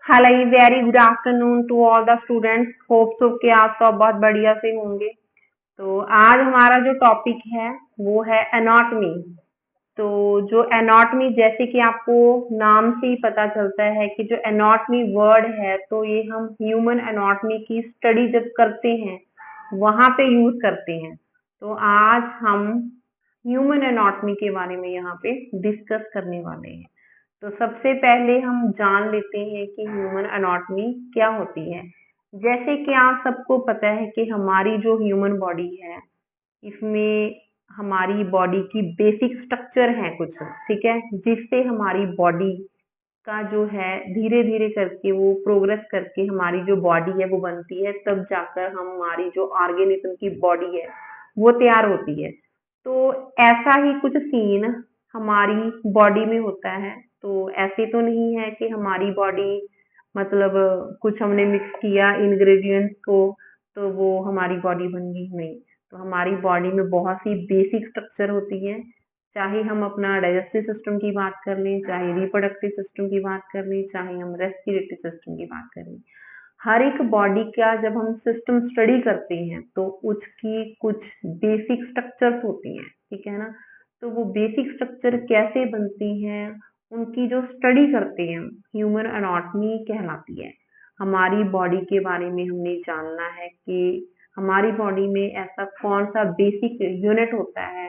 Hello, very good afternoon to all the students. Hope so कि आप सब बहुत बढ़िया से होंगे। तो आज हमारा जो टॉपिक है वो है एनाटॉमी। तो जो एनाटॉमी, जैसे कि आपको नाम से ही पता चलता है कि जो एनाटॉमी वर्ड है, तो ये हम ह्यूमन एनाटॉमी की स्टडी जब करते हैं वहां पे यूज करते हैं। तो आज हम ह्यूमन एनाटॉमी के बारे में यहाँ पे डिस्कस करने वाले हैं। तो सबसे पहले हम जान लेते हैं कि ह्यूमन एनाटॉमी क्या होती है। जैसे कि आप सबको पता है कि हमारी जो ह्यूमन बॉडी है, इसमें हमारी बॉडी की बेसिक स्ट्रक्चर है कुछ, ठीक है, जिससे हमारी बॉडी का जो है धीरे धीरे करके वो प्रोग्रेस करके हमारी जो बॉडी है वो बनती है, तब जाकर हमारी जो ऑर्गेनिज्म की बॉडी है वो तैयार होती है। तो ऐसा ही कुछ सीन हमारी बॉडी में होता है। तो ऐसे तो नहीं है कि हमारी बॉडी मतलब कुछ हमने मिक्स किया इंग्रेडिएंट्स को तो वो हमारी बॉडी बन गई, नहीं। तो हमारी बॉडी में बहुत सी बेसिक स्ट्रक्चर होती है। चाहे हम अपना डाइजेस्टिव सिस्टम की बात कर लें, चाहे रिप्रोडक्टिव सिस्टम की बात कर लें, चाहे हम रेस्पिरेटरी सिस्टम की बात कर लें, हर एक बॉडी का जब हम सिस्टम स्टडी करते हैं तो उसकी कुछ बेसिक स्ट्रक्चर्स होती हैं, ठीक है ना। तो वो बेसिक स्ट्रक्चर कैसे बनती हैं, उनकी जो स्टडी करते हैं, ह्यूमन एनाटॉमी कहलाती है। हमारी बॉडी के बारे में हमने जानना है कि हमारी बॉडी में ऐसा कौन सा बेसिक यूनिट होता है,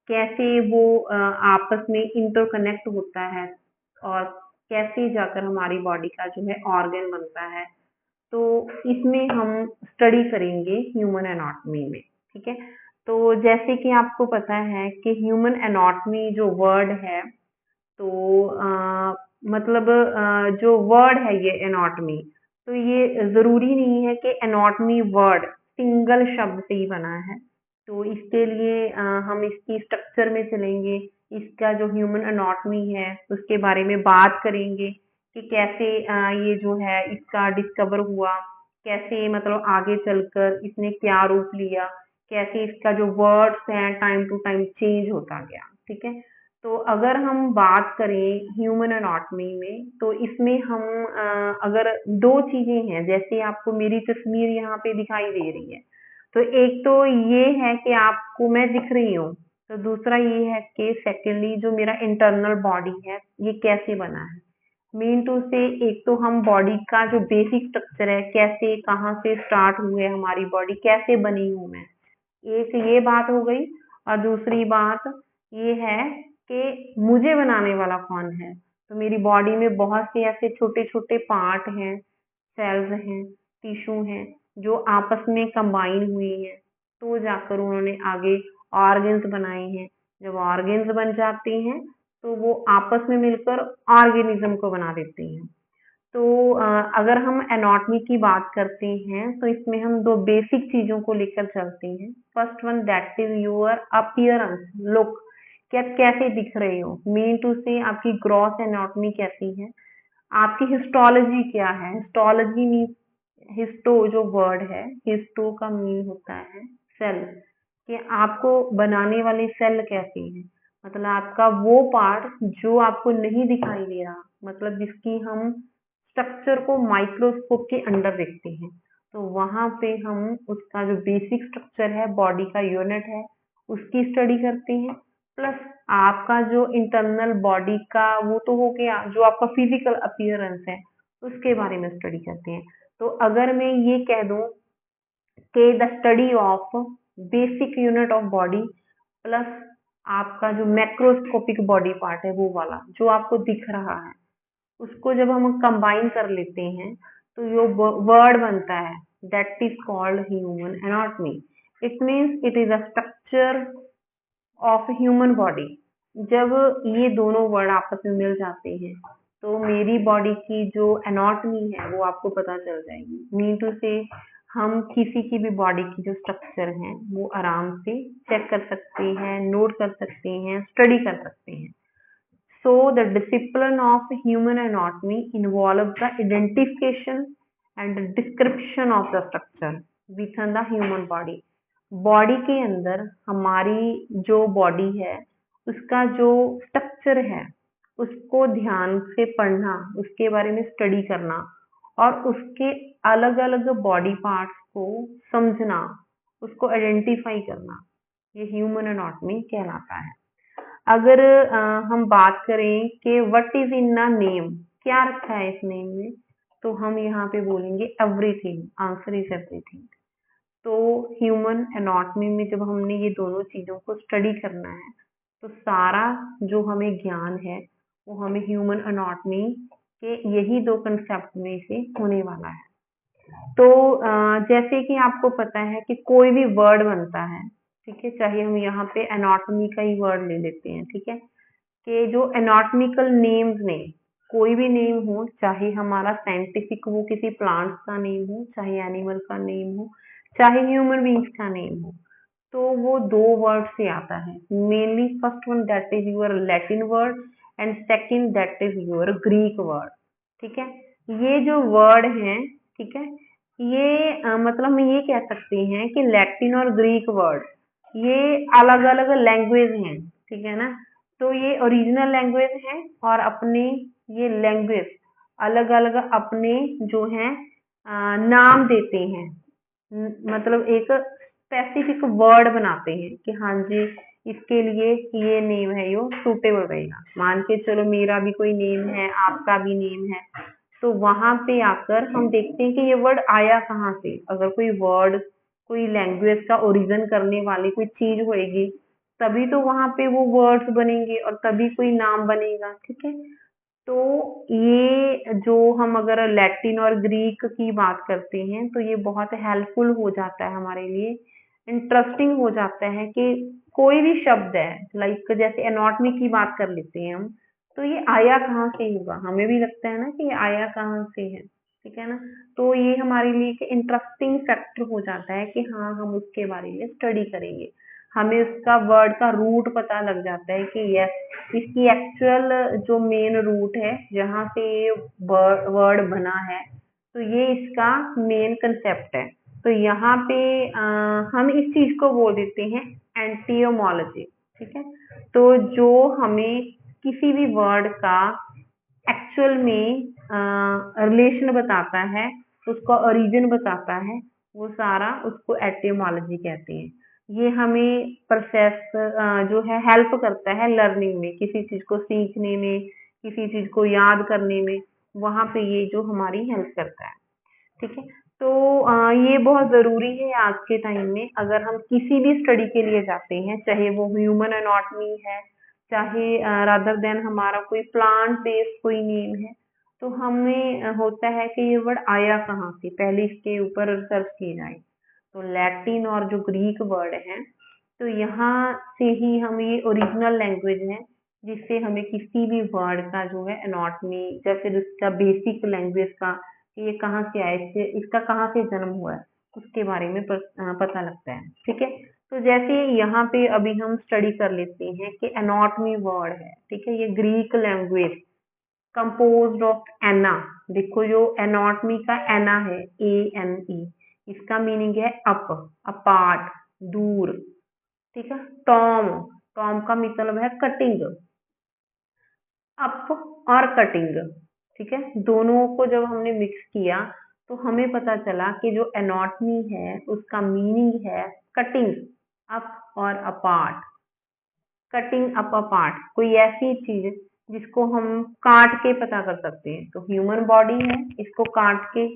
कैसे वो आपस में इंटरकनेक्ट होता है, और कैसे जाकर हमारी बॉडी का जो है ऑर्गन बनता है। तो इसमें हम स्टडी करेंगे ह्यूमन एनाटॉमी में, ठीक है। तो जैसे कि आपको पता है कि ह्यूमन एनाटॉमी जो वर्ड है, तो मतलब जो वर्ड है ये एनाटॉमी, तो ये जरूरी नहीं है कि एनाटॉमी वर्ड सिंगल शब्द से ही बना है। तो इसके लिए हम इसकी स्ट्रक्चर में चलेंगे, इसका जो ह्यूमन एनाटॉमी है उसके बारे में बात करेंगे कि कैसे ये जो है इसका डिस्कवर हुआ, कैसे मतलब आगे चलकर इसने क्या रूप लिया, कैसे इसका जो वर्ड्स हैं टाइम टू टाइम चेंज होता गया, ठीक है। तो अगर हम बात करें ह्यूमन एनाटॉमी में, तो इसमें हम अगर दो चीजें हैं, जैसे आपको मेरी तस्वीर यहाँ पे दिखाई दे रही है, तो एक तो ये है कि आपको मैं दिख रही हूँ, तो दूसरा ये है कि सेकेंडली जो मेरा इंटरनल बॉडी है ये कैसे बना है। मेन टू से एक तो हम बॉडी का जो बेसिक स्ट्रक्चर है, कैसे कहाँ से स्टार्ट हुए हमारी बॉडी, कैसे बनी हूँ मैं, एक ये बात हो गई। और दूसरी बात ये है कि मुझे बनाने वाला कौन है। तो मेरी बॉडी में बहुत से ऐसे छोटे छोटे पार्ट हैं, सेल्स हैं, टिश्यू हैं, जो आपस में कंबाइन हुई हैं, तो जाकर उन्होंने आगे ऑर्गन्स बनाए हैं। जब ऑर्गन्स बन जाते हैं तो वो आपस में मिलकर ऑर्गेनिज्म को बना देते हैं। तो अगर हम एनाटॉमी की बात करते हैं तो इसमें हम दो बेसिक चीजों को लेकर चलते हैं। First one that is your appearance, look, क्या कैसे दिख रहे हो। मीन टू से आपकी ग्रॉस एनाटॉमी कैसी है, आपकी हिस्टोलॉजी क्या है। हिस्टोलॉजी मीन, हिस्टो जो वर्ड है, हिस्टो का मीन होता है सेल, कि आपको बनाने वाले सेल कैसे हैं, मतलब आपका वो पार्ट जो आपको नहीं दिखाई दे रहा, मतलब जिसकी हम स्ट्रक्चर को माइक्रोस्कोप के अंडर देखते हैं। तो वहां पे हम उसका जो बेसिक स्ट्रक्चर है, बॉडी का यूनिट है, उसकी स्टडी करते हैं। प्लस आपका जो इंटरनल बॉडी का वो तो हो गया, जो आपका फिजिकल अपीयरेंस है उसके बारे में स्टडी करते हैं। तो अगर मैं ये कह दूं कि the study of basic unit of body plus आपका जो मैक्रोस्कोपिक बॉडी पार्ट है वो वाला जो आपको दिख रहा है, उसको जब हम कंबाइन कर लेते हैं तो ये वर्ड बनता है that is called human anatomy. It means it is a structure of human body. जब ये दोनों वर्ड आपस में मिल जाते हैं तो मेरी बॉडी की जो एनाटॉमी है वो आपको पता चल जाएगी। मीन टू से हम किसी की भी बॉडी की जो स्ट्रक्चर है वो आराम से चेक कर सकते हैं, नोट कर सकते हैं, स्टडी कर सकते हैं। So the discipline of human anatomy involves the identification and the description of the structure within the human body. Body के अंदर हमारी जो बॉडी है उसका जो स्ट्रक्चर है उसको ध्यान से पढ़ना, उसके बारे में स्टडी करना और उसके अलग अलग बॉडी पार्ट्स को समझना, उसको आइडेंटिफाई करना, ये ह्यूमन एनाटॉमी कहलाता है। अगर हम बात करें कि what is in a name, क्या रखा है इस नेम में, तो हम यहाँ पे बोलेंगे एवरीथिंग, आंसर इज एवरीथिंग। तो ह्यूमन एनाटॉमी में जब हमने ये दोनों चीजों को स्टडी करना है तो सारा जो हमें ज्ञान है वो हमें ह्यूमन एनाटॉमी के यही दो कंसेप्ट में से होने वाला है। तो जैसे कि आपको पता है कि कोई भी वर्ड बनता है, ठीक है, चाहे हम यहाँ पे एनाटॉमी का ही वर्ड ले लेते हैं, ठीक है, कि जो एनाटॉमिकल नेम्स ने, कोई भी नेम हो, चाहे हमारा साइंटिफिक वो किसी प्लांट्स का नेम हो, चाहे एनिमल का नेम हो, चाहे ह्यूमन बींग्स का नेम हो, तो वो दो वर्ड से आता है mainly. First one that is your Latin word and second that is your Greek word, ठीक है। ये जो वर्ड हैं, ठीक है, ये मतलब हम ये कह सकते हैं कि लैटिन और ग्रीक वर्ड ये अलग अलग लैंग्वेज हैं, ठीक है ना। तो ये ओरिजिनल लैंग्वेज है और अपने ये लैंग्वेज अलग अलग अपने जो है नाम देते हैं, मतलब एक स्पेसिफिक वर्ड बनाते हैं कि हाँ जी इसके लिए ये नेम है, यो सूटेबल रहेगा। मान के चलो मेरा भी कोई नेम है, आपका भी नेम है, तो वहां पे आकर हम देखते हैं कि ये वर्ड आया कहाँ से। अगर कोई वर्ड कोई लैंग्वेज का ओरिजिन करने वाली कोई चीज होएगी तभी तो वहां पे वो वर्ड्स बनेंगे और तभी कोई नाम बनेगा, ठीक है। तो ये जो हम अगर लैटिन और ग्रीक की बात करते हैं तो ये बहुत हेल्पफुल हो जाता है हमारे लिए, इंटरेस्टिंग हो जाता है कि कोई भी शब्द है, लाइक जैसे एनाटॉमी की बात कर लेते हैं हम, तो ये आया कहाँ से होगा, हमें भी लगता है ना कि ये आया कहाँ से है, ठीक है ना। तो ये हमारे लिए एक इंटरेस्टिंग फैक्टर हो जाता है कि हाँ हम उसके बारे में स्टडी करेंगे, हमें उसका वर्ड का रूट पता लग जाता है कि यस इसकी एक्चुअल जो मेन रूट है जहाँ से ये वर्ड बना है, तो ये इसका मेन कंसेप्ट है। तो यहाँ पे हम इस चीज को बोल देते हैं एंटियोमोलॉजी, ठीक है। तो जो हमें किसी भी वर्ड का एक्चुअल में रिलेशन बताता है, उसका ओरिजिन बताता है, वो सारा उसको एटियोमोलॉजी कहते हैं। ये हमें प्रोसेस जो है हेल्प करता है लर्निंग में, किसी चीज को सीखने में, किसी चीज को याद करने में, वहां पे ये जो हमारी हेल्प करता है, ठीक है। तो ये बहुत जरूरी है आज के टाइम में। अगर हम किसी भी स्टडी के लिए जाते हैं, चाहे वो ह्यूमन एनाटॉमी है, चाहे रादर देन हमारा कोई प्लांट बेस्ड कोई नेम है, तो हमें होता है कि ये वर्ड आया कहाँ से, पहले इसके ऊपर रिसर्च की जाए। तो लैटिन और जो ग्रीक वर्ड है, तो यहाँ से ही हम ये ओरिजिनल लैंग्वेज है जिससे हमें किसी भी वर्ड का जो है एनाटॉमी या फिर उसका बेसिक लैंग्वेज का कि ये कहाँ से आया, इससे इसका कहाँ से जन्म हुआ है, उसके बारे में पता लगता है, ठीक है। तो जैसे यहाँ पे अभी हम स्टडी कर लेते हैं कि एनाटॉमी वर्ड है, ठीक है, ये ग्रीक लैंग्वेज कंपोज्ड ऑफ एना। देखो जो एनाटॉमी का एना है, ANE, इसका मीनिंग है अप, अपार्ट, दूर, ठीक है। टॉम, टॉम का मतलब है कटिंग, अप और कटिंग, ठीक है। दोनों को जब हमने मिक्स किया तो हमें पता चला कि जो एनाटॉमी है उसका मीनिंग है कटिंग अप और अपार्ट। कटिंग अप अपार्ट कोई ऐसी चीज जिसको हम काट के पता कर सकते हैं, तो ह्यूमन बॉडी है, इसको काट के,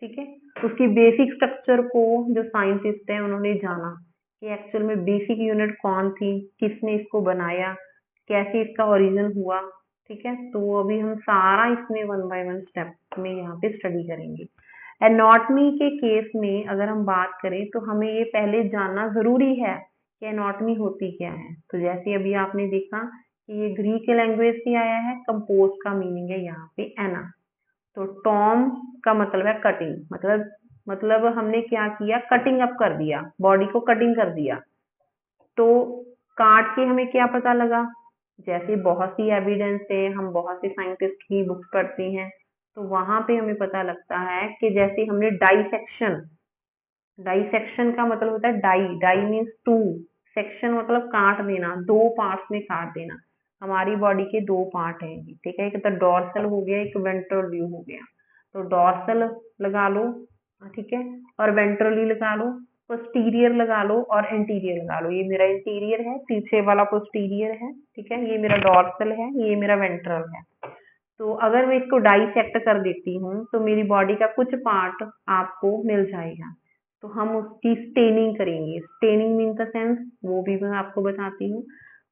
ठीक है, उसकी बेसिक स्ट्रक्चर को जो साइंटिस्ट है उन्होंने जाना कि एक्चुअल में बेसिक यूनिट कौन थी, किसने इसको बनाया, कैसे इसका ओरिजिन हुआ, ठीक है। तो अभी हम सारा इसमें वन बाय वन स्टेप में यहाँ पे स्टडी करेंगे। एनाटॉमी के केस में अगर हम बात करें तो हमें ये पहले जानना जरूरी है कि एनाटॉमी होती क्या है। तो जैसे अभी आपने देखा कि ये ग्रीक लैंग्वेज से आया है, कंपोज का मीनिंग है यहाँ पे एना। तो टॉम का मतलब है कटिंग, मतलब हमने क्या किया, कटिंग अप कर दिया, बॉडी को कटिंग कर दिया। तो काट के हमें क्या पता लगा, जैसे बहुत सी एविडेंस है, हम बहुत से साइंटिस्ट की बुक्स पढ़ते हैं, तो वहां पे हमें पता लगता है कि जैसे हमने डाइसेक्शन, डाइसेक्शन का मतलब होता है di, di means two, section मतलब काट देना, दो पार्ट्स में काट देना। हमारी बॉडी के दो पार्ट हैं, ठीक है, एक तो डॉर्सल हो गया, एक वेंट्रल व्यू हो गया। तो डॉर्सल लगा लो, ठीक है, और वेंट्रली लगा लो, पोस्टीरियर लगा लो और एंटीरियर लगा लो। ये मेरा इंटीरियर है, पीछे वाला पोस्टीरियर है, ठीक है, ये मेरा डॉर्सल है, ये मेरा वेंट्रल है। तो अगर मैं इसको डाइसेक्ट कर देती हूँ तो मेरी बॉडी का कुछ पार्ट आपको मिल जाएगा। तो हम उसकी स्टेनिंग करेंगे। स्टेनिंग मीन द सेंस, वो भी मैं आपको बताती हूँ।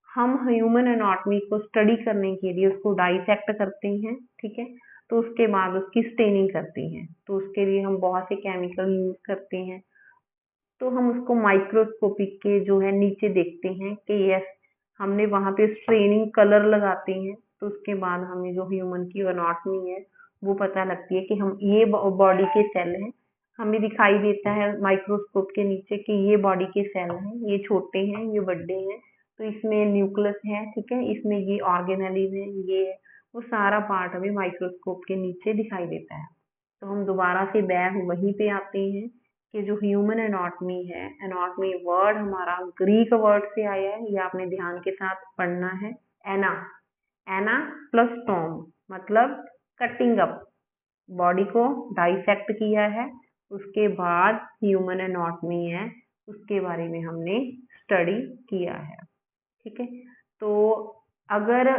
हम ह्यूमन एनाटॉमी को स्टडी करने के लिए उसको डाइसेक्ट करते हैं, ठीक है, तो उसके बाद उसकी स्टेनिंग करते हैं। तो उसके लिए हम बहुत से केमिकल यूज करते हैं। तो हम उसको माइक्रोस्कोपिक के जो है नीचे देखते हैं कि यस, हमने वहां पे स्ट्रेनिंग कलर लगाते हैं। तो उसके बाद हमें जो ह्यूमन की एनाटॉमी है वो पता लगती है कि हम ये बॉडी के सेल हैं। हमें दिखाई देता है माइक्रोस्कोप के नीचे कि ये बॉडी के सेल हैं, ये छोटे हैं, ये बड़े हैं। तो इसमें न्यूक्लियस है, ठीक है, इसमें ये ऑर्गेनेलिज है, ये है। वो सारा पार्ट हमें माइक्रोस्कोप के नीचे दिखाई देता है। तो हम दोबारा से बैक वहीं पे आते हैं कि जो ह्यूमन एनाटॉमी है, एनाटॉमी वर्ड हमारा ग्रीक वर्ड से आया है, ये आपने ध्यान के साथ पढ़ना है। एना, एना प्लस टॉम मतलब कटिंग अप, बॉडी को डाइसेक्ट किया है। उसके बाद ह्यूमन एनाटॉमी है, उसके बारे में हमने स्टडी किया है, ठीक है। तो अगर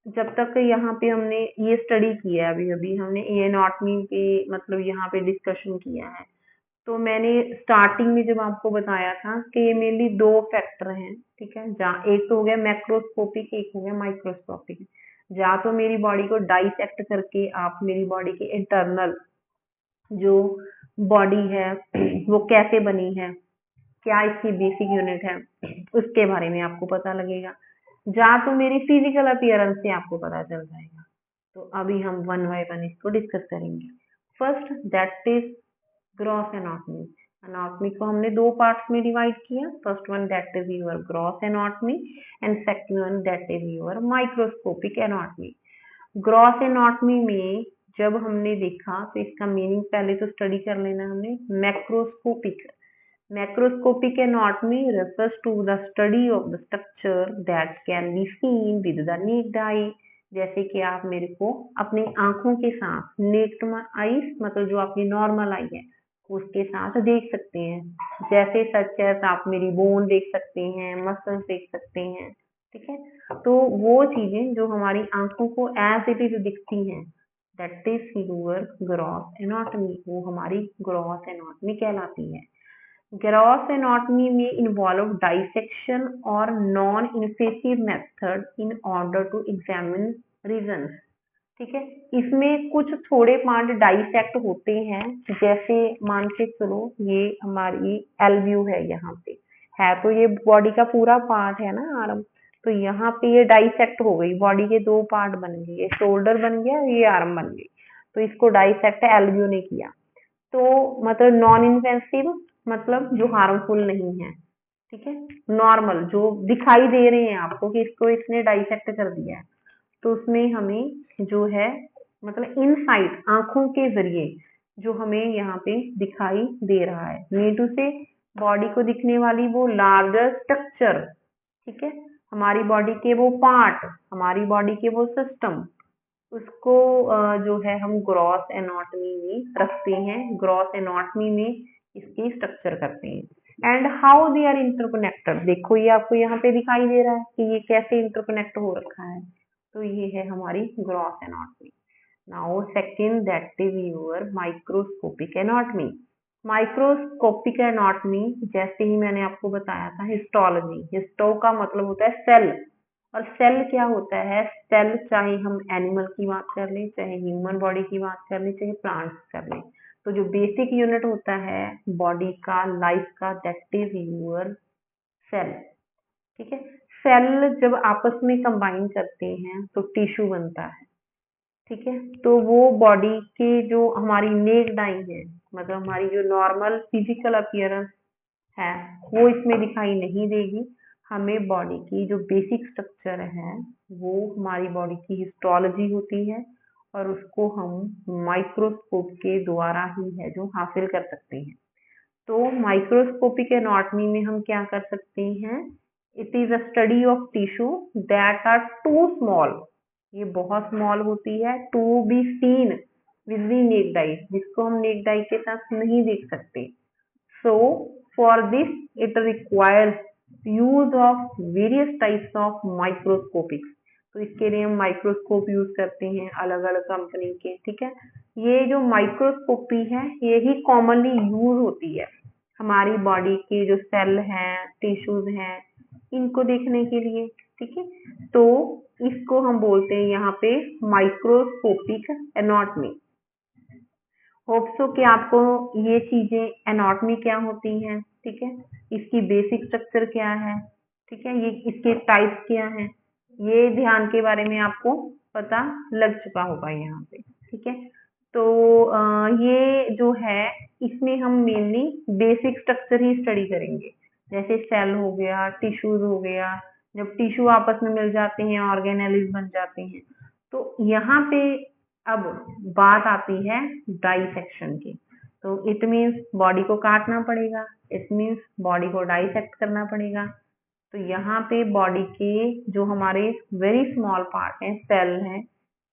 जब तक यहाँ पे हमने ये स्टडी किया है, अभी अभी हमने ये एनाटॉमी पे मतलब यहाँ पे डिस्कशन किया है। तो मैंने स्टार्टिंग में जब आपको बताया था कि ये मेनली दो फैक्टर हैं, ठीक है, जहाँ एक तो हो गया मैक्रोस्कोपिक, एक हो गया माइक्रोस्कोपिक। जहाँ तो मेरी बॉडी को डाइसेक्ट करके आप मेरी बॉडी के इंटरनल जो बॉडी है वो कैसे बनी है, क्या इसकी बेसिक यूनिट है, उसके बारे में आपको पता लगेगा। जहाँ तो मेरी फिजिकल अपीयरेंस से आपको पता चल जाएगा। तो अभी हम वन बाय वन इसको डिस्कस करेंगे। First that is gross anatomy. Anatomy को हमने दो पार्ट्स में डिवाइड किया। First one that is your gross anatomy and second one that is your microscopic anatomy. Gross anatomy में जब हमने देखा तो इसका मीनिंग पहले तो स्टडी कर लेना हमने। Macroscopic, macroscopic anatomy refers to the study of the structure that can be seen with the naked eye। जैसे कि आप मेरे को अपनी आंखों के साथ, नेक्ड आईज मतलब जो आपकी नॉर्मल आई है उसके साथ देख सकते हैं। जैसे सच एज आप मेरी बोन देख सकते हैं, मसल्स देख सकते हैं, ठीक है। तो वो चीजें जो हमारी आंखों को एज इट इज दिखती हैं, that is your gross anatomy, वो हमारी ग्रॉस एनाटॉमी कहलाती है। ग्रॉस एनाटॉमी में इन्वॉल्व डाइसेक्शन और non invasive method in order to examine regions, ठीक है। इसमें कुछ थोड़े पार्ट डाइसेक्ट होते हैं, जैसे मान के चलो ये हमारी एलव्यू है, यहाँ पे है तो ये बॉडी का पूरा पार्ट है ना आर्म। तो यहाँ पे ये डाइसेक्ट हो गई, बॉडी के दो पार्ट बन गए, ये शोल्डर बन गया, ये आर्म बन गई। तो इसको डाइसेक्ट एलव्यू ने किया। तो मतलब नॉन इन्वेसिव मतलब जो हार्मफुल नहीं है, ठीक है, नॉर्मल जो दिखाई दे रहे हैं आपको कि इसको इसने डाइसेक्ट कर दिया है। तो उसमें हमें जो है मतलब इनसाइड आंखों के जरिए जो हमें यहाँ पे दिखाई दे रहा है, नीटू से बॉडी को दिखने वाली वो लार्जर स्ट्रक्चर, ठीक है, हमारी बॉडी के वो पार्ट, हमारी बॉडी के वो सिस्टम, उसको जो है हम ग्रॉस एनाटॉमी में रखते हैं, ग्रॉस एनाटॉमी में इसकी स्ट्रक्चर करते हैं। And how they are interconnected, देखो ये आपको यहाँ पे दिखाई दे रहा है कि ये कैसे इंटरकनेक्ट हो रखा है। तो ये है हमारी gross anatomy. Now second that is your microscopic anatomy. Microscopic anatomy जैसे ही मैंने आपको बताया था हिस्टोलॉजी, हिस्टो का मतलब होता है सेल, और सेल क्या होता है, सेल चाहे हम एनिमल की बात कर लें, चाहे ह्यूमन बॉडी की बात कर लें, चाहे प्लांट्स कर लें, तो जो बेसिक यूनिट होता है बॉडी का, लाइफ का, दैट इज योर सेल, ठीक है। सेल जब आपस में कंबाइन करते हैं तो टिश्यू बनता है, ठीक है। तो वो बॉडी के जो हमारी नेक्ड आई है, मतलब हमारी जो नॉर्मल फिजिकल अपीयरेंस है वो इसमें दिखाई नहीं देगी। हमें बॉडी की जो बेसिक स्ट्रक्चर है वो हमारी बॉडी की हिस्टोलॉजी होती है, और उसको हम माइक्रोस्कोप के द्वारा ही है जो हासिल कर सकते हैं। तो माइक्रोस्कोपिक एनाटॉमी में हम क्या कर सकते हैं it is a study of tissue that are too small, ये बहुत स्मॉल होती है, to be seen with the naked eye, जिसको हम नेक्ड आई के साथ नहीं देख सकते। So for this it requires use of various types of microscopics, तो इसके लिए हम माइक्रोस्कोप यूज करते हैं अलग अलग कंपनी के, ठीक है। ये जो माइक्रोस्कोपी है यही कॉमनली यूज होती है हमारी बॉडी के जो सेल हैं, टिश्यूज हैं, इनको देखने के लिए, ठीक है। तो इसको हम बोलते हैं यहाँ पे माइक्रोस्कोपिक एनाटॉमी। होप सो कि आपको ये चीजें एनाटॉमी क्या होती हैं, ठीक है, इसकी बेसिक स्ट्रक्चर क्या है, ठीक है, ये इसके टाइप्स क्या हैं, ये ध्यान के बारे में आपको पता लग चुका होगा यहाँ पे, ठीक है। तो ये जो है इसमें हम मेनली बेसिक स्ट्रक्चर ही स्टडी करेंगे, जैसे सेल हो गया, टिश्यूज हो गया, जब टिश्यू आपस में मिल जाते हैं ऑर्गेनेल्स बन जाते हैं। तो यहाँ पे अब बात आती है डाइसेक्शन की, तो इट मीन्स बॉडी को काटना पड़ेगा, इट मीन्स बॉडी को डाइसेक्ट करना पड़ेगा। तो यहाँ पे बॉडी के जो हमारे वेरी स्मॉल पार्ट हैं, सेल हैं,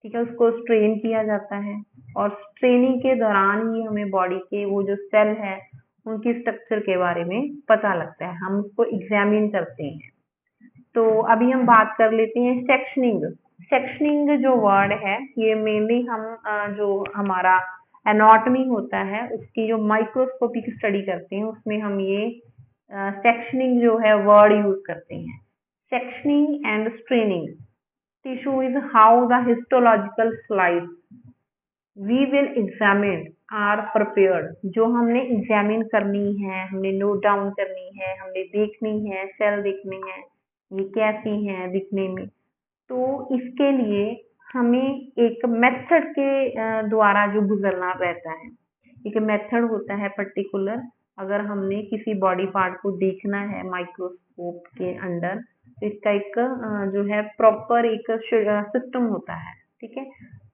ठीक है, उसको स्ट्रेन किया जाता है, और स्ट्रेनिंग के दौरान ही हमें बॉडी के वो जो सेल है उनकी स्ट्रक्चर के बारे में पता लगता है, हम उसको एग्जामिन करते हैं। तो अभी हम बात कर लेते हैं सेक्शनिंग। सेक्शनिंग जो वर्ड है ये मेनली हम जो हमारा एनाटॉमी होता है उसकी जो माइक्रोस्कोपिक स्टडी करते हैं उसमें हम ये सेक्शनिंग जो है वर्ड यूज करते हैं। Sectioning and straining tissue is how the histological slide we will examine are prepared, जो हमने एग्जामिन करनी है, हमने नोट डाउन करनी है, हमने देखनी है, सेल देखनी है, ये कैसी हैं दिखने में। तो इसके लिए हमें एक मेथड के द्वारा जो गुजरना रहता है, एक मेथड होता है पर्टिकुलर, अगर हमने किसी बॉडी पार्ट को देखना है माइक्रोस्कोप के अंडर, तो इसका एक जो है प्रॉपर एक सिस्टम होता है, ठीक है।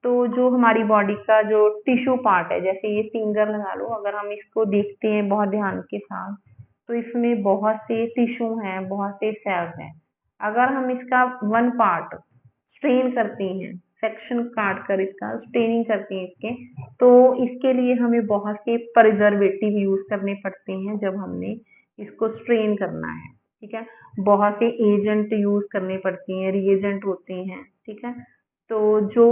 तो जो हमारी बॉडी का जो टिश्यू पार्ट है, जैसे ये फिंगर लगा लो, अगर हम इसको देखते हैं बहुत ध्यान के साथ तो इसमें बहुत से टिश्यू हैं, बहुत से सेल्स हैं। अगर हम इसका वन पार्ट स्ट्रेन करते हैं, सेक्शन काट कर इसका स्ट्रेनिंग करते हैं इसके, तो इसके लिए हमें बहुत से प्रिजर्वेटिव यूज करने पड़ते हैं जब हमने इसको स्ट्रेन करना है, ठीक है। बहुत से एजेंट यूज करने पड़ते हैं, रिएजेंट होते हैं, ठीक है। तो जो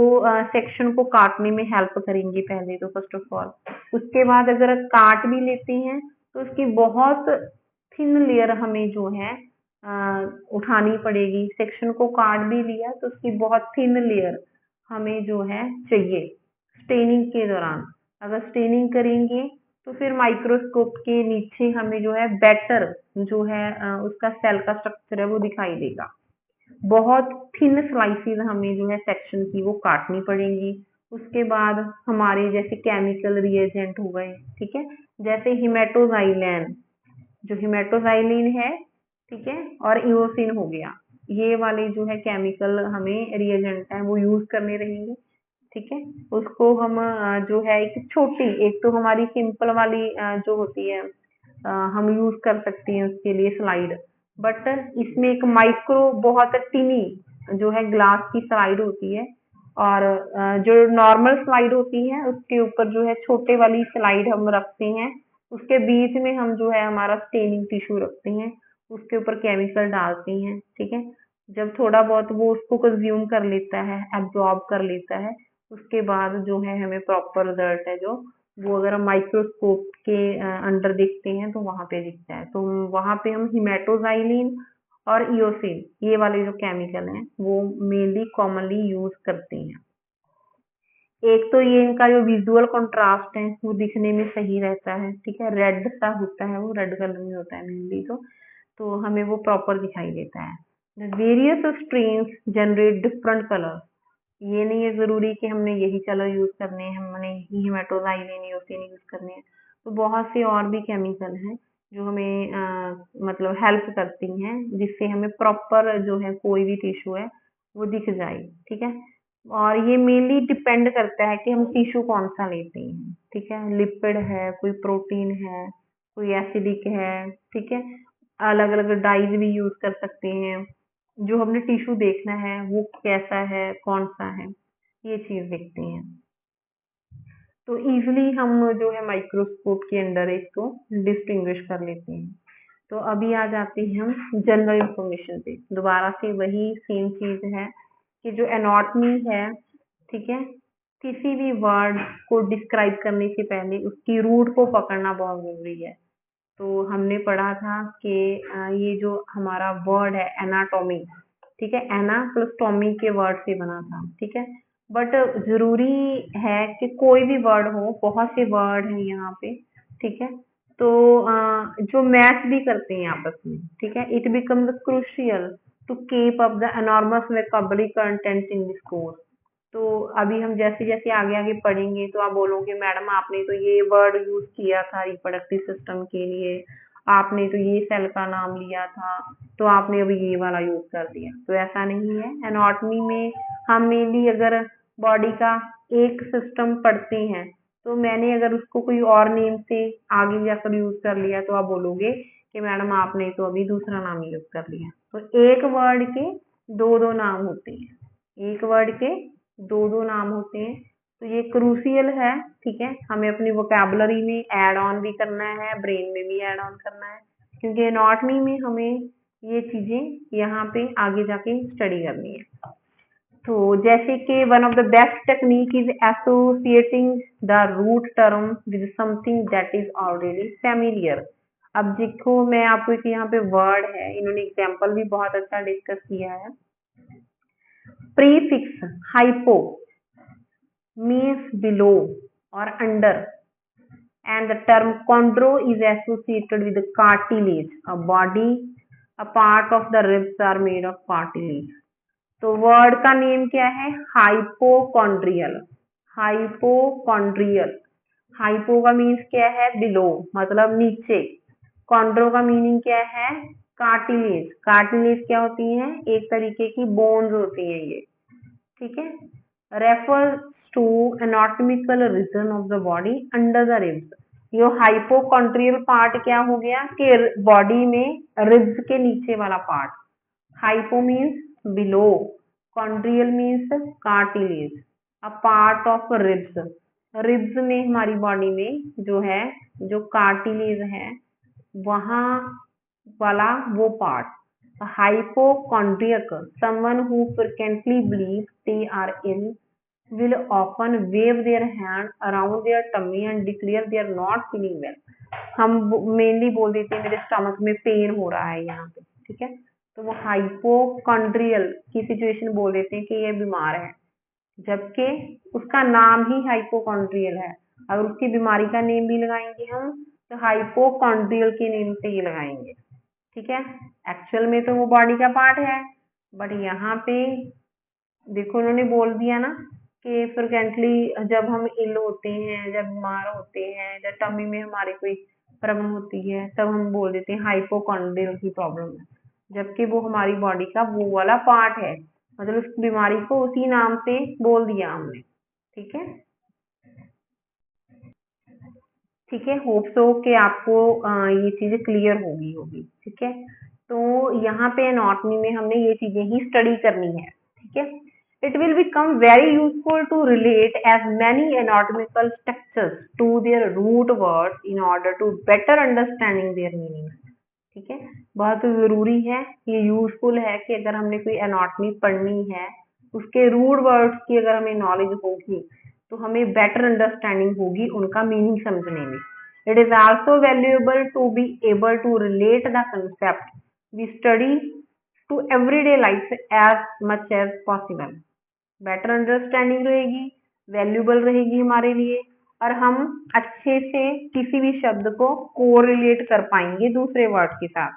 सेक्शन को काटने में हेल्प करेंगे पहले तो फर्स्ट ऑफ ऑल, उसके बाद अगर काट भी लेते हैं तो उसकी बहुत थिन लेयर हमें जो है उठानी पड़ेगी। सेक्शन को काट भी लिया तो उसकी बहुत थिन लेयर हमें जो है चाहिए स्टेनिंग के दौरान। अगर स्टेनिंग करेंगे तो फिर माइक्रोस्कोप के नीचे हमें जो है बेटर जो है उसका सेल का स्ट्रक्चर है वो दिखाई देगा। बहुत थिन स्लाइसेस हमें जो है सेक्शन की वो काटनी पड़ेंगी। उसके बाद हमारे जैसे केमिकल रिएजेंट हो गए, ठीक है, जैसे हिमेटोजाइलिन, जो हिमेटोजाइलिन है, ठीक है, और इओसिन हो गया, ये वाले जो है केमिकल हमें रिएजेंट है वो यूज करने रहेंगे, ठीक है। उसको हम जो है एक छोटी, एक तो हमारी सिंपल वाली जो होती है हम यूज कर सकते हैं उसके लिए स्लाइड, बट इसमें एक माइक्रो बहुत टिनी जो है ग्लास की स्लाइड होती है, और जो नॉर्मल स्लाइड होती है उसके ऊपर जो है छोटे वाली स्लाइड हम रखते हैं, उसके बीच में हम जो है हमारा स्टेनिंग टिश्यू रखते हैं, उसके ऊपर केमिकल डालते हैं, ठीक है। जब थोड़ा बहुत वो उसको कंज्यूम कर लेता है, एब्जॉर्ब कर लेता है, उसके बाद जो है हमें प्रॉपर रिजल्ट है जो वो अगर हम माइक्रोस्कोप के अंडर देखते हैं तो वहां पे दिखता है। तो वहां पे हम हिमेटोजाइलिन और इओसिन ये वाले जो केमिकल हैं वो मेनली कॉमनली यूज करते हैं। एक तो ये इनका जो विजुअल कंट्रास्ट है वो दिखने में सही रहता है, ठीक है, रेड सा होता है, वो रेड कलर में होता है मेनली, तो हमें वो प्रॉपर दिखाई देता है। Various strains generate different colour, ये नहीं है जरूरी कि हमने यही कलर यूज करने हैं, हमने हिमेटोजाइलिन इओसिन यूज करने हैं, तो बहुत से और भी केमिकल हैं जो हमें मतलब हेल्प करती हैं जिससे हमें प्रॉपर जो है कोई भी टिश्यू है वो दिख जाए, ठीक है। और ये मेनली डिपेंड करता है कि हम टिश्यू कौन सा लेते हैं, ठीक है, लिपिड है, कोई प्रोटीन है, कोई एसिडिक है, ठीक है, अलग अलग डाइज भी यूज कर सकते हैं। जो हमने टिश्यू देखना है वो कैसा है, कौन सा है, ये चीज देखते हैं। तो इजीली हम जो है माइक्रोस्कोप के अंडर इसको डिस्टिंग्विश कर लेते हैं। तो अभी आ जाते हैं हम जनरल इंफॉर्मेशन पे। दोबारा से वही सेम चीज है कि जो एनाटॉमी है, ठीक है, किसी भी वर्ड को डिस्क्राइब करने से पहले उसकी रूट को पकड़ना बहुत जरूरी है। तो हमने पढ़ा था कि ये जो हमारा वर्ड है एनाटॉमी, ठीक है, एना प्लस टॉमी के वर्ड से बना था, ठीक है। बट जरूरी है कि कोई भी वर्ड हो, बहुत से वर्ड हैं यहाँ पे, ठीक है, तो जो मैच भी करते हैं आपस में, ठीक है, it becomes crucial to keep up the enormous vocabulary content in this course. तो अभी हम जैसे जैसे आगे आगे पढ़ेंगे तो आप बोलोगे मैडम आपने तो ये वर्ड यूज किया था रिप्रोडक्टिव सिस्टम के लिए, आपने तो ये सेल का नाम लिया था, तो आपने अभी ये वाला यूज कर दिया। तो ऐसा नहीं है। एनाटॉमी में हम मेनली अगर बॉडी का एक सिस्टम पढ़ते हैं तो मैंने अगर उसको कोई और नेम से आगे जाकर यूज कर लिया तो आप बोलोगे कि मैडम आपने तो अभी दूसरा नाम यूज कर लिया। तो एक वर्ड के दो दो नाम होते हैं, एक वर्ड के दो दो नाम होते हैं। तो ये क्रूशियल है, ठीक है, हमें अपनी वोकैबुलरी में ऐड ऑन भी करना है, ब्रेन में भी ऐड ऑन करना है, क्योंकि एनाटॉमी में हमें ये चीजें यहाँ पे आगे जाके स्टडी करनी है। तो जैसे कि one of the best technique is associating the root term with something that is already familiar. अब देखो मैं आपको एक यहाँ पे वर्ड है, इन्होंने एग्जाम्पल भी बहुत अच्छा डिस्कस किया है। Prefix hypo means below or under, and the term chondro is associated with the cartilage, a body, a part of the ribs are made of cartilage। तो वर्ड का नेम क्या है? हाइपोकॉन्ड्रियल। हाइपोकॉन्ड्रियल, हाइपो का मीन्स क्या है? Below, मतलब नीचे। Chondro का मीनिंग क्या है? कार्टिलेज। कार्टिलेज क्या होती है? एक तरीके की बोन्स होती है ये, ठीक है। Refer to anatomical region of the body under the ribs. ये हाइपोकॉन्ड्रियल पार्ट क्या हो गया कि बॉडी में रिब्स के नीचे वाला part. Hypo means below, chondral means cartilage, a part of ribs. Ribs में हमारी बॉडी में जो है, जो कार्टिलेज है वहां वाला वो part. Hypochondriac, someone who frequently believes they are ill, will often wave their hand around their tummy and declare they are not feeling well। हम मेनली बोल देते हैं मेरे स्टमक में पेन हो रहा है यहाँ पे, ठीक है, तो वो हाइपोकॉन्ड्रियल की सिचुएशन बोल देते हैं कि ये बीमार है, जबकि उसका नाम ही हाइपोकॉन्ड्रियल है। अगर उसकी बीमारी का नेम भी लगाएंगे हम तो हाइपोकॉन्ड्रियल के नेम से ही लगाएंगे, ठीक है। एक्चुअल में तो वो बॉडी का पार्ट है, बट यहाँ पे देखो उन्होंने बोल दिया ना कि फ्रिक्वेंटली जब हम इल होते हैं, जब बीमार होते हैं, जब टमी में हमारी कोई प्रॉब्लम होती है तब हम बोल देते हैं हाइपोकॉन्ड्रियल की प्रॉब्लम है, जबकि वो हमारी बॉडी का वो वाला पार्ट है। मतलब उस बीमारी को उसी नाम से बोल दिया हमने, ठीक है। ठीक है, होप सो कि आपको ये चीजें क्लियर होगी, ठीक है। तो यहाँ पे एनाटॉमी में हमने ये चीजें ही स्टडी करनी है, ठीक है। It will become very useful to relate as many anatomical structures to their root words in order to better understanding their meaning, ठीक है। बहुत जरूरी है, ये यूजफुल है कि अगर हमने कोई एनाटॉमी पढ़नी है उसके रूट वर्ड्स की अगर हमें नॉलेज होगी तो हमें बेटर अंडरस्टैंडिंग होगी उनका मीनिंग समझने में। It is also valuable to be able to relate the concept we study to everyday life as much as possible. Better understanding रहेगी, वैल्यूएबल रहेगी हमारे लिए, और हम अच्छे से किसी भी शब्द को कोरिलेट कर पाएंगे दूसरे वर्ड के साथ।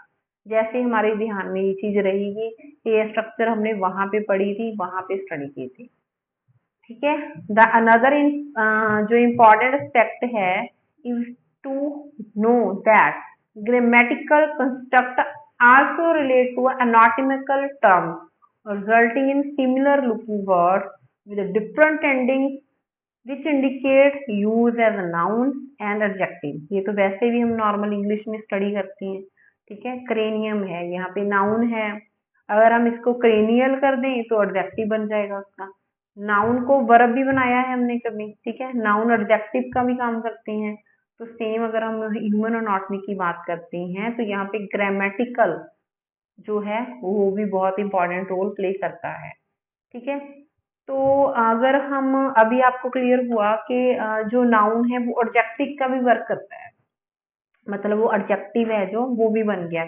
जैसे हमारे ध्यान में ये चीज रहेगी कि ये स्ट्रक्चर हमने वहां पे पढ़ी थी, वहां पे स्टडी की थी, ठीक है। द अनदर जो इम्पोर्टेंट एस्पेक्ट है is to know that grammatical construct also relate to anatomical terms resulting in similar looking words with different endings which indicate use as a noun and adjective। ये तो वैसे भी हम normal English में study करते हैं, ठीक है, क्रेनियम है, यहाँ पे नाउन है। अगर हम इसको क्रेनियल कर दें तो एडजेक्टिव बन जाएगा उसका। नाउन को वर्ब भी बनाया है हमने कभी, ठीक है, नाउन एडजेक्टिव का भी काम करते हैं। तो सेम अगर हम ह्यूमन एनाटॉमी की बात करते हैं तो यहाँ पे ग्रामेटिकल जो है वो भी बहुत इंपॉर्टेंट रोल प्ले करता है, ठीक है। तो अगर हम अभी आपको क्लियर हुआ कि जो नाउन है वो एडजेक्टिव का भी वर्क करता है, मतलब वो एडजेक्टिव है जो वो भी बन गया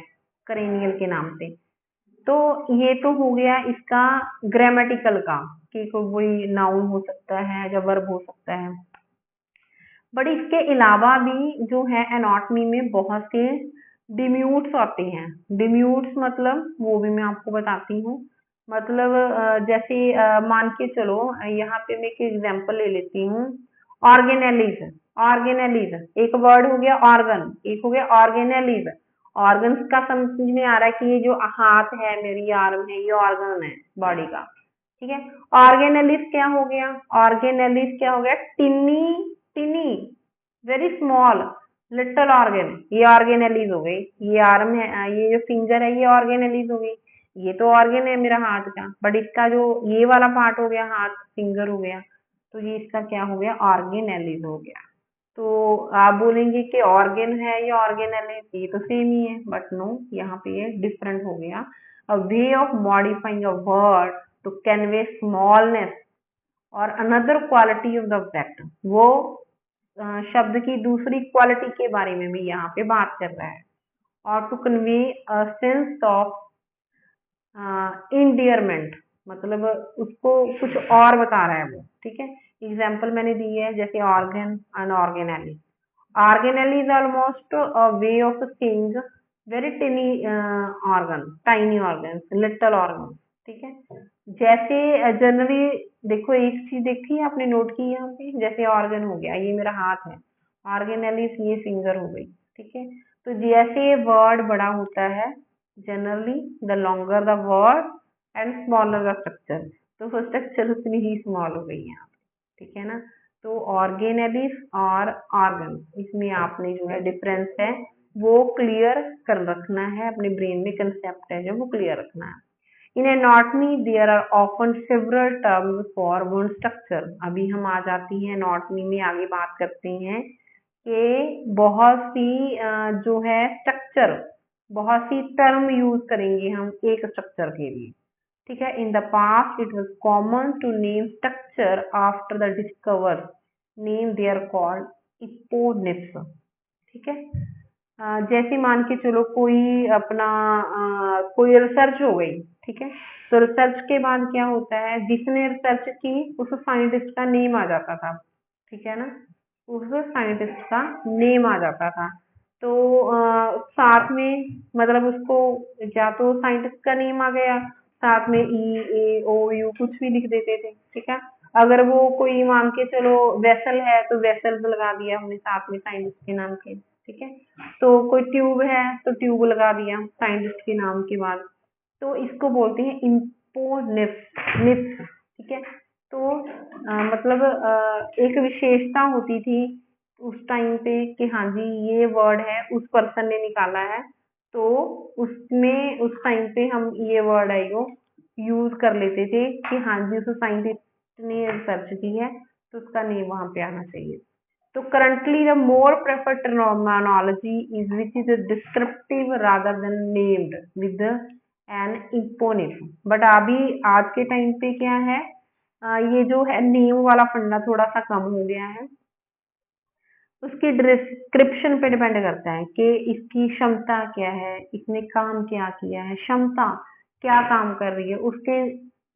करेनियल के नाम से। तो ये तो हो गया इसका ग्रामेटिकल का कि कोई नाउन हो सकता है या वर्ब हो सकता है। बट इसके अलावा भी जो है एनाटॉमी में बहुत से डिम्यूट्स आते हैं। डिम्यूट्स मतलब वो भी मैं आपको बताती हूँ। मतलब जैसे मान के चलो, यहाँ पे मैं एक एग्जांपल ले लेती हूँ। ऑर्गेनेलिज, ऑर्गेनेलिज एक वर्ड हो गया, ऑर्गन एक हो गया, ऑर्गेनेलिज। ऑर्गन्स का समझ में आ रहा है कि ये जो हाथ है, मेरी आर्म है, ये ऑर्गन है बॉडी का, ठीक है। ऑर्गेनेलिस क्या हो गया, ऑर्गेनेलिस क्या हो गया, टिनी, टिनी, वेरी स्मॉल, लिटिल ऑर्गन, ये ऑर्गेनेलिस हो गई। ये आर्म है, ये जो फिंगर है, ये ऑर्गेनेलिस हो गई। ये तो ऑर्गन है मेरा हाथ का, बट इसका जो ये वाला पार्ट हो गया, हाथ फिंगर हो गया, तो ये इसका क्या हो गया, ऑर्गेनेलिस हो गया। तो आप बोलेंगे कि ऑर्गन है या ऑर्गेनेलिस, ये तो सेम ही है, बट नो, यहाँ पे ये डिफरेंट हो गया। A way of modifying a word to convey smallness और another quality of the object, वो शब्द की दूसरी क्वालिटी के बारे में भी यहाँ पे बात कर रहा है। और to convey a sense of endearment, मतलब उसको कुछ और बता रहा है वो, ठीक है। एग्जाम्पल मैंने दी है, जैसे organ and organelle. Organelle is almost a way of saying very टिनी organ, tiny organ, little organ, ठीक है। जैसे जनरली देखो, एक चीज देखी है आपने, नोट की यहाँ पे, जैसे ऑर्गन हो गया, ये मेरा हाथ है, ऑर्गेनेलिस ये फिंगर हो गई, ठीक है। तो जैसे वर्ड बड़ा होता है, generally the longer the word and smaller the structure, तो वो स्ट्रक्चर उतनी ही स्मॉल हो गई यहाँ पे, ठीक है ना। तो ऑर्गेनेलिस और ऑर्गन, इसमें आपने जो है डिफरेंस है वो क्लियर कर रखना है, अपने ब्रेन में कंसेप्ट है जो वो क्लियर रखना है। In anatomy there are often several terms for one structure. अभी हम आ जाती हैं एनाटॉमी में, आगे बात करते हैं कि बहुत सी जो है स्ट्रक्चर, बहुत सी टर्म यूज करेंगे हम एक स्ट्रक्चर के लिए, ठीक है। In the past it was common to name structure after the discover name they are called eponyms, ठीक है। जैसे मान के चलो कोई अपना कोई रिसर्च हो गई, ठीक है। तो रिसर्च के बाद क्या होता है, जिसने रिसर्च की उस साइंटिस्ट का नेम आ जाता था, ठीक है ना, उस साइंटिस्ट का नेम आ जाता था। तो साथ में मतलब उसको या तो साइंटिस्ट का नेम आ गया, साथ में E A O U कुछ भी लिख देते थे, ठीक है। अगर वो कोई मान के चलो वेसल है तो वेसल लगा दिया हमने साथ में साइंटिस्ट के नाम के, ठीक है। तो कोई ट्यूब है तो ट्यूब लगा दिया साइंटिस्ट के नाम के बाद। तो इसको बोलते हैं इम्पोनिफ्स, ठीक है। तो मतलब एक विशेषता होती थी उस टाइम पे कि हाँ जी ये वर्ड है उस पर्सन ने निकाला है, तो उसमें उस टाइम पे हम ये वर्ड है वो यूज कर लेते थे कि हाँ जी उस साइंटिस्ट ने रिसर्च की है तो उसका नेम वहां पे आना चाहिए। तो currently the more preferred terminology is which is a descriptive rather than named with an eponym। but अभी आज के टाइम पे क्या है, ये जो है नेम वाला फंडा थोड़ा सा कम हो गया है। उसकी डिस्क्रिप्शन पे डिपेंड करता है कि इसकी क्षमता क्या है, इसने काम क्या किया है, क्षमता क्या काम कर रही है, उसके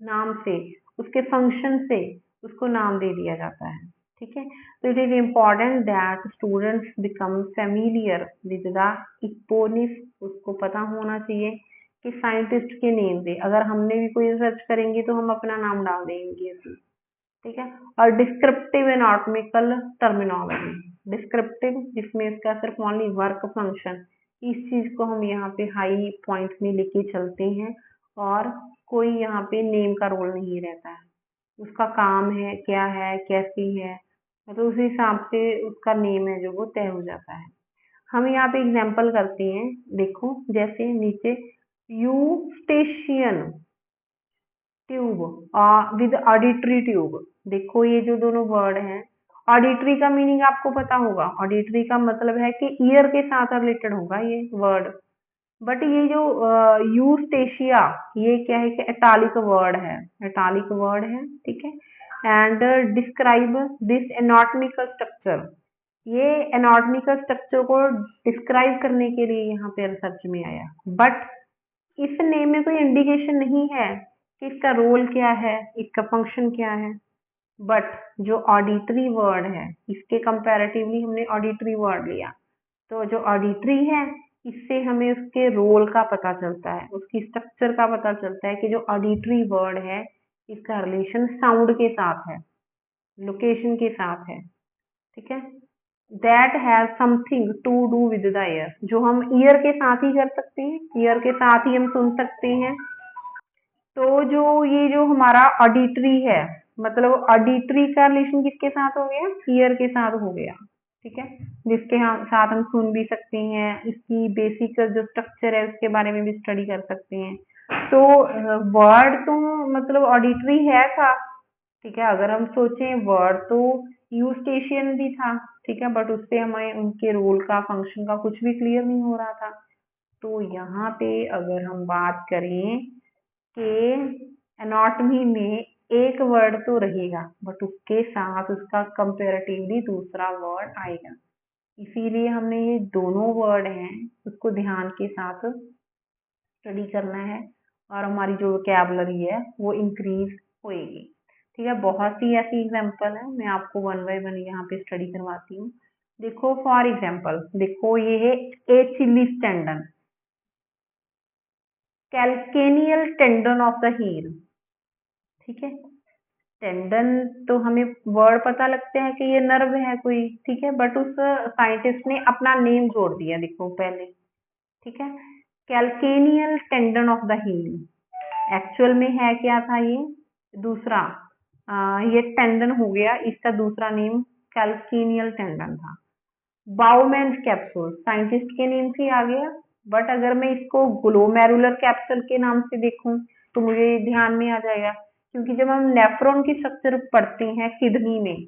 नाम से, उसके फंक्शन से उसको नाम दे दिया जाता है, ठीक है। तो it is important that students become familiar with the eponyms, उसको पता होना चाहिए कि साइंटिस्ट के नेम से अगर हमने भी कोई रिसर्च करेंगे तो हम अपना नाम डाल देंगे इसमें, ठीक है। और डिस्क्रिप्टिव एनाटॉमिकल टर्मिनोलॉजी, डिस्क्रिप्टिव जिसमें इसका सिर्फ ओनली वर्क फंक्शन, इस चीज को हम यहाँ पे हाई पॉइंट में लेके चलते हैं और कोई यहाँ पे नेम का रोल नहीं रहता है, उसका काम है क्या है कैसी है, मतलब उस हिसाब से उसका नेम है जो वो तय हो जाता है। हम यहाँ पे एग्जाम्पल करते हैं, देखो जैसे नीचे Eustachian tube with auditory tube. देखो ये जो दोनों वर्ड हैं, ऑडिटरी का मीनिंग आपको पता होगा, ऑडिटरी का मतलब है कि ईयर के साथ रिलेटेड होगा ये वर्ड। बट ये जो यूस्टेशिया, ये क्या है कि इटालिक वर्ड है, इटालिक वर्ड है, ठीक है। And describe this anatomical structure, ये एनाटॉमिकल स्ट्रक्चर को डिस्क्राइब करने के लिए यहाँ पे रिसर्च में आया। बट इस नेम में कोई इंडिकेशन नहीं है कि इसका रोल क्या है, इसका फंक्शन क्या है। बट जो ऑडिटरी वर्ड है, इसके कंपैरेटिवली हमने ऑडिटरी वर्ड लिया, तो जो ऑडिटरी है इससे हमें उसके रोल का पता चलता है, उसकी स्ट्रक्चर का पता चलता है कि जो ऑडिटरी वर्ड है इसका रिलेशन साउंड के साथ है, लोकेशन के साथ है, ठीक है। That has something to do with the ear, जो हम ईयर के साथ ही कर सकते हैं, ईयर के साथ ही हम सुन सकते हैं। तो जो ये जो हमारा ऑडिटरी है, मतलब ऑडिटरी का रिलेशन किसके साथ हो गया, ईयर के साथ हो गया, ठीक है, जिसके साथ हम सुन भी सकते हैं, इसकी बेसिक जो स्ट्रक्चर है उसके बारे में भी स्टडी कर सकते हैं। तो वर्ड तो मतलब ऑडिटरी है था, ठीक है। अगर हम सोचें वर्ड तो यूस्टेशियन भी था, ठीक है, बट उससे हमें उनके रोल का फंक्शन का कुछ भी क्लियर नहीं हो रहा था। तो यहाँ पे अगर हम बात करें कि एनाटॉमी में एक वर्ड तो रहेगा, बट उसके साथ उसका कंपेरेटिवली दूसरा वर्ड आएगा, इसीलिए हमने ये दोनों वर्ड हैं उसको ध्यान के साथ स्टडी करना है, और हमारी जो वोकैबुलरी है वो इंक्रीज होएगी, ठीक है। बहुत सी ऐसी एग्जांपल है, मैं आपको वन बाय वन यहाँ पे स्टडी करवाती हूँ। देखो फॉर एग्जांपल, देखो ये है Achilles tendon, calcaneal tendon of the heel, ठीक है। टेंडन तो हमें वर्ड पता लगते हैं कि ये नर्व है कोई, ठीक है, बट उस साइंटिस्ट ने अपना नेम जोड़ दिया, देखो पहले, ठीक है। Calcaneal tendon of the heel actual में है क्या था, ये दूसरा ये टेंडन हो गया, इसका दूसरा नेम कैल्केनियल टेंडन था। बाउमैन कैप्सूल साइंटिस्ट के नेम से आ गया, बट अगर मैं इसको ग्लोमेरुलर कैप्सूल के नाम से देखूं तो मुझे ध्यान में आ जाएगा, क्योंकि जब हम नेफ्रॉन की स्ट्रक्चर पढ़ते हैं किडनी में,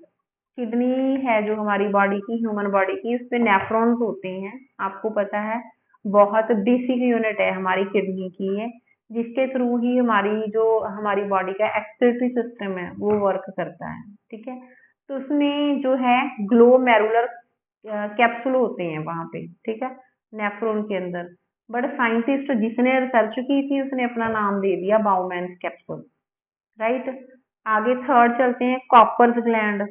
किडनी है जो हमारी बॉडी की, ह्यूमन बॉडी की, उसमें नेफ्रॉन्स होते हैं, आपको पता है, बहुत बेसिक यूनिट है हमारी किडनी की है, जिसके थ्रू ही हमारी बॉडी का एक्सक्रीटरी सिस्टम है वो वर्क करता है, ठीक है। तो उसमें जो है ग्लोमेरुलर कैप्सूल होते हैं वहां पे, ठीक है, नेफ्रॉन के अंदर। बट साइंटिस्ट जिसने रिसर्च की थी उसने अपना नाम दे दिया बाउमैन कैप्सूल, राइट। आगे थर्ड चलते हैं, कॉपर्स ग्लैंड।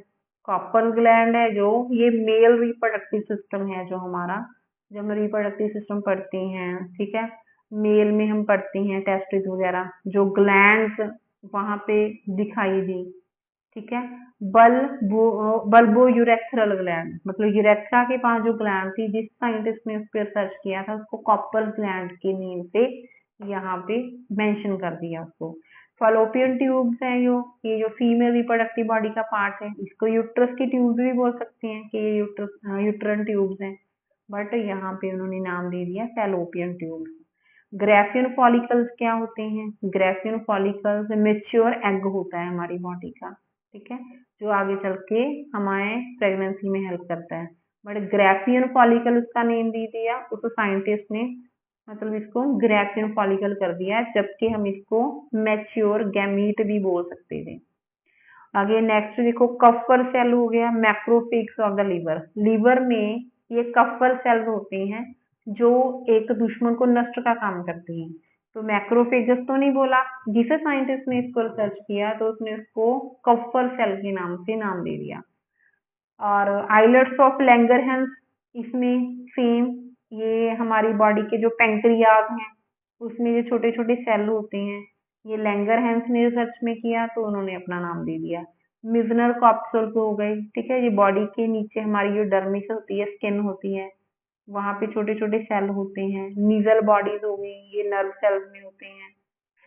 कॉपर्स ग्लैंड है जो, ये मेल रिप्रोडक्टिव सिस्टम है जो हमारा, जब हम रिप्रोडक्टिव सिस्टम पढ़ते हैं, ठीक है, मेल में हम पढ़ते हैं टेस्टिस वगैरह, जो ग्लैंड्स वहां पे दिखाई दी, ठीक है। बल्बो यूरेथ्रल ग्लैंड, मतलब यूरेथ्रा के पास जो ग्लैंड थी, जिस साइंटिस्ट ने उस पर रिसर्च किया था उसको कॉपर ग्लैंड के नेम से यहाँ पे मेंशन कर दिया उसको। फलोपियन ट्यूब्स हैं ये जो फीमेल रिप्रोडक्टिव बॉडी का पार्ट है, इसको यूट्रस की ट्यूब्स भी बोल सकते हैं कि ये यूट्रन ट्यूब्स हैं, बट यहाँ पे उन्होंने नाम दे दिया फैलोपियन ट्यूब्स। ग्रेफियन फॉलिकल्स क्या होते हैं, ग्रेफियन फॉलिकल्स मेच्योर एग होता है हमारी बॉडी का, ठीक है, जो आगे चल के हमारे प्रेगनेंसी में हेल्प करता है। बट ग्रेफियन फॉलिकल उसका नेम दे दिया, उस साइंटिस्ट ने मतलब इसको ग्रेफियन फॉलिकल कर दिया, जबकि हम इसको मैच्योर गैमीट भी बोल सकते थे। आगे नेक्स्ट देखो, कफर सेल हो गया, मैक्रोफेग्स ऑफ द लीवर। लीवर में ये कफर सेल्स होते हैं जो एक दुश्मन को नष्ट का काम करते हैं। तो मैक्रोफेगस तो नहीं बोला, जिसे साइंटिस्ट ने इसको रिसर्च किया तो उसने उसको कफर सेल के नाम से नाम दे दिया। और आइलेट्स ऑफ लैंगरहैंस, इसमें सेम, ये हमारी बॉडी के जो पैंक्रियाज हैं उसमें जो छोटे छोटे सेल होते हैं, ये लैंगरहैंस ने रिसर्च में किया तो उन्होंने अपना नाम दे दिया। मिजनर कॉप्सूल हो गई, ठीक है, ये बॉडी के नीचे हमारी जो डर्मिस होती है, स्किन होती है, वहां पे छोटे छोटे सेल होते हैं। नीजल बॉडीज हो गई, ये नर्व सेल्स में होते हैं।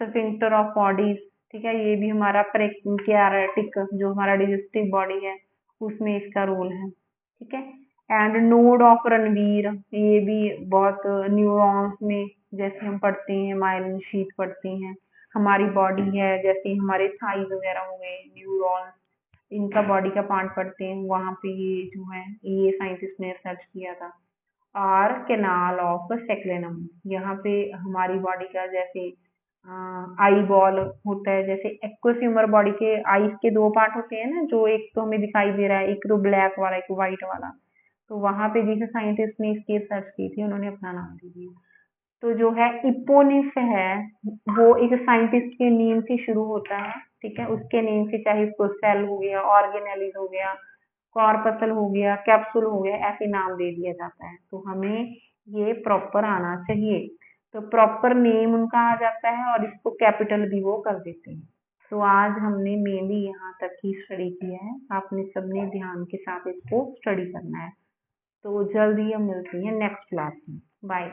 स्फिंक्टर ऑफ बॉडीज, ठीक है, ये भी हमारा पैंक्रियाटिक जो हमारा डिजेस्टिव बॉडी है उसमें इसका रोल है, ठीक है। एंड नोड ऑफ रणवीर, ये भी बहुत न्यूरॉन्स में जैसे हम पढ़ते हैं, माइलिन शीथ पढ़ते हैं, हमारी बॉडी है जैसे हमारे थाइज वगैरह हो गए, न्यूरॉन्स, इनका बॉडी का पार्ट पढ़ते हैं, वहां पे ये जो है ये साइंटिस्ट ने सर्च किया था। और कैनाल ऑफ सेक्लेनम, यहाँ पे हमारी बॉडी का जैसे आई बॉल होता है, जैसे एक्वस ह्यूमर बॉडी के आईज के दो पार्ट होते हैं ना, जो एक तो हमें दिखाई दे रहा है, एक तो ब्लैक वाला एक व्हाइट वाला, तो वहां पे जिसे साइंटिस्ट ने इसकी सर्च की थी उन्होंने अपना नाम दे दिया। तो जो है इपोनिफ है, वो एक साइंटिस्ट के नेम से शुरू होता है, ठीक है, उसके नेम से, चाहे उसको सेल हो गया, ऑर्गेनेलिस हो गया, कॉर्पसल हो गया, कैप्सूल हो गया, ऐसे नाम दे दिया जाता है। तो हमें ये प्रॉपर आना चाहिए, तो प्रॉपर नेम उनका आ जाता है और इसको कैपिटल भी वो कर देते हैं। तो आज हमने मेनली यहाँ तक ही स्टडी किया है, आपने सबने ध्यान के साथ इसको स्टडी करना है। तो जल्द ही हम मिलते हैं नेक्स्ट क्लास में। बाय।